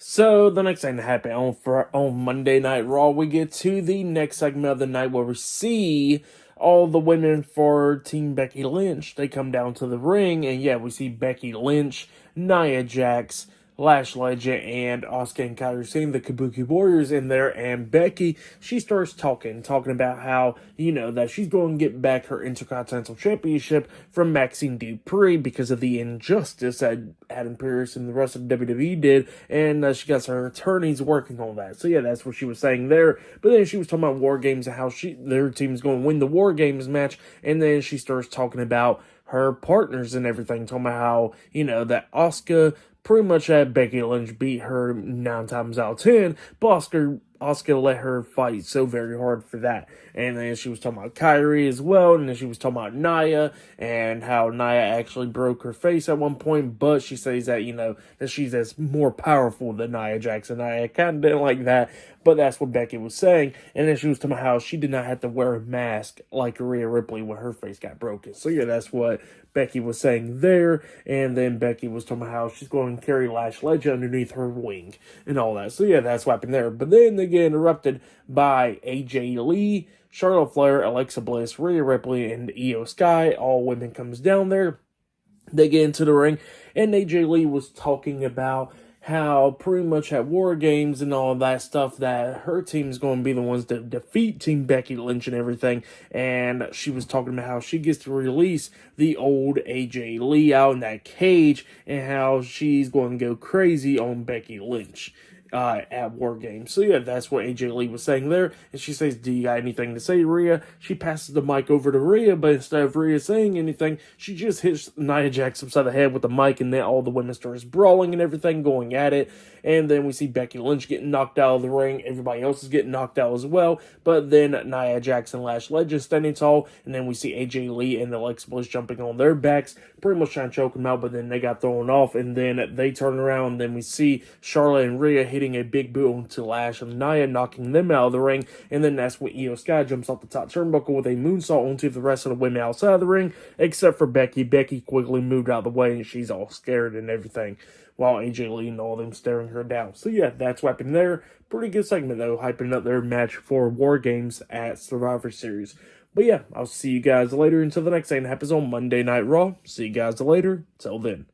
So the next thing that happened on Monday Night Raw, we get to the next segment of the night where we see all the women for Team Becky Lynch. They come down to the ring, and yeah, we see Becky Lynch, Nia Jax, Lash Legend, and Asuka and Kairi Sane, the Kabuki Warriors, in there. And Becky, she starts talking about how, that she's going to get back her Intercontinental Championship from Maxine Dupree because of the injustice that Adam Pearce and the rest of WWE did, and she got her attorneys working on that. So yeah, that's what she was saying there. But then she was talking about War Games and how their team's going to win the War Games match, and then she starts talking about her partners and everything, talking about how, that Asuka pretty much had Becky Lynch beat her 9 times out of 10, but Asuka let her fight so very hard for that. And then she was talking about Kyrie as well, and then she was talking about Nia, and how Nia actually broke her face at one point, but she says that, that she's as more powerful than Nia Jackson. I kind of didn't like that, but that's what Becky was saying. And then she was talking about how she did not have to wear a mask like Rhea Ripley when her face got broken. So yeah, that's what Becky was saying there. And then Becky was talking about how she's going to carry Lash Legend underneath her wing and all that. So yeah, that's what happened there. But then they get interrupted by AJ Lee, Charlotte Flair, Alexa Bliss, Rhea Ripley, and Io Sky. All women comes down there. They get into the ring, and AJ Lee was talking about how pretty much at War Games and all that stuff that her team is going to be the ones that defeat Team Becky Lynch and everything. And she was talking about how she gets to release the old AJ Lee out in that cage, and how she's going to go crazy on Becky Lynch at War Games. So yeah, that's what AJ Lee was saying there. And she says, "Do you got anything to say, Rhea?" She passes the mic over to Rhea, but instead of Rhea saying anything, she just hits Nia Jax upside the head with the mic, and then all the women starts brawling and everything, going at it. And then we see Becky Lynch getting knocked out of the ring. Everybody else is getting knocked out as well. But then Nia Jax and Lash Legend standing tall, and then we see AJ Lee and the Alexa Bliss jumping on their backs, pretty much trying to choke them out, but then they got thrown off, and then they turn around, and then we see Charlotte and Rhea hitting a big boot onto Lash and Nia, knocking them out of the ring, and then that's when Io Sky jumps off the top turnbuckle with a moonsault onto the rest of the women outside of the ring, except for Becky. Becky quickly moved out of the way, and she's all scared and everything, while AJ Lee and all of them staring her down. So yeah, that's what happened there. Pretty good segment though, hyping up their match for War Games at Survivor Series. But yeah, I'll see you guys later until the next thing that happens on Monday Night Raw. See you guys later. Till then.